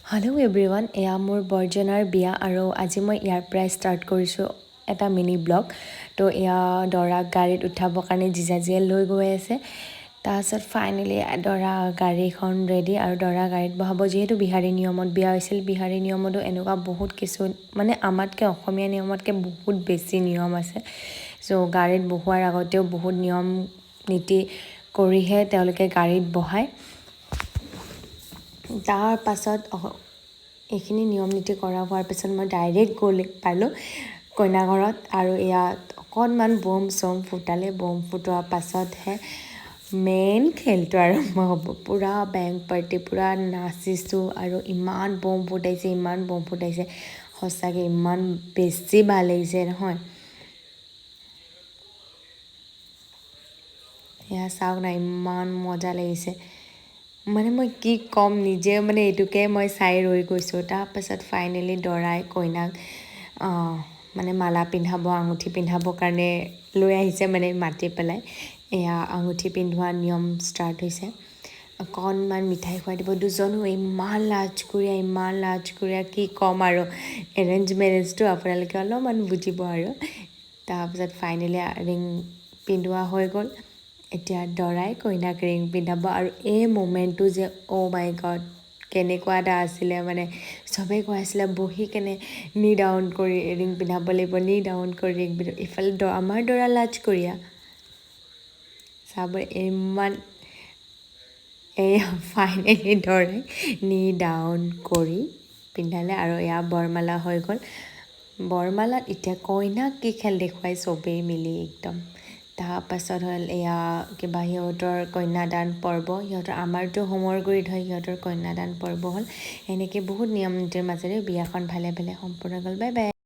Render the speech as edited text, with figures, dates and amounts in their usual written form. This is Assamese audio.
হেল্ল' এভৰিৱান, এয়া মোৰ বৰজনাৰ বিয়া আৰু আজি মই ইয়াৰ পৰাই ষ্টাৰ্ট কৰিছোঁ এটা মিনি ব্লগ। তো এয়া দৰাক গাড়ীত উঠাবৰ কাৰণে জিজাজীয়ে লৈ গৈ আছে। তাৰপাছত ফাইনেলি দৰা গাড়ীখন ৰেডি আৰু দৰা গাড়ীত বহাব। যিহেতু বিহাৰী নিয়মত বিয়া হৈছিল, বিহাৰী নিয়মতো এনেকুৱা বহুত কিছু মানে আমাতকৈ অসমীয়া নিয়মতকৈ বহুত বেছি নিয়ম আছে। চ' গাড়ীত বহোৱাৰ আগতেও বহুত নিয়ম নীতি কৰিহে তেওঁলোকে গাড়ীত বহায়। তাৰ পাছত এইখিনি নিয়ম নীতি কৰা হোৱাৰ পিছত মই ডাইৰেক্ট গ'ল পালোঁ কইনা ঘৰত আৰু ইয়াত অকণমান বম চম ফুটালে। বম ফুটোৱাৰ পাছতহে মেইন খেলটো আৰম্ভ হ'ব। পূৰা বেংক পাৰ্টি, পূৰা নাচিছোঁ আৰু ইমান বম ফুটাইছে সঁচাকৈ ইমান বেছি ভাল লাগিছে নহয়। এয়া চাওক না, ইমান মজা লাগিছে। মানে মই কি ক'ম, নিজে মানে এইটোকে মই চাই ৰৈ গৈছোঁ। তাৰপাছত ফাইনেলি দৰাই কইনাক মানে মালা পিন্ধাব, আঙুঠি পিন্ধাবৰ কাৰণে লৈ আহিছে, মানে মাতি পেলাই। এয়া আঙুঠি পিন্ধোৱা নিয়ম ষ্টাৰ্ট হৈছে। অকণমান মিঠাই খুৱাই দিব। দুজনো ইমান লাজকুৰীয়া কি ক'ম আৰু। এৰেঞ্জ মেৰেজটো আপোনালোকে অলপমান বুজিব আৰু। তাৰপিছত ফাইনেলি ৰিং পিন্ধোৱা হৈ গ'ল। এতিয়া দৰাই কইনাক ৰিং পিন্ধাব আৰু এই মোমেণ্টটো যে মাই গড কেনেকুৱা এটা আছিলে। মানে চবেই কৈ আছিলে বহি কেনে নি ডাউন কৰি ৰিং পিন্ধাব লাগিব, নি ডাউন কৰি ৰিং পিন্ধাব। ইফালে আমাৰ দৰা লাজকুৰীয়া চাব ইমান। এয়া ফাইনেলি দৰাই নি ডাউন কৰি পিন্ধালে আৰু এয়া বৰমালা হৈ গ'ল। বৰমালাত এতিয়া কইনাক কি খেল দেখুৱাই চবেই মিলি একদম। তাৰপাছত হ'ল এয়া কিবা সিহঁতৰ কন্যাদান পৰ্ব। আমাৰতো হোমৰ গুৰিত হয়, সিহঁতৰ কন্যাদান পৰ্ব হ'ল। এনেকৈ বহুত নিয়ম নীতিৰ মাজেৰে বিয়াখন ভালে ভালে সম্পূৰ্ণ হ'ল। Bye bye.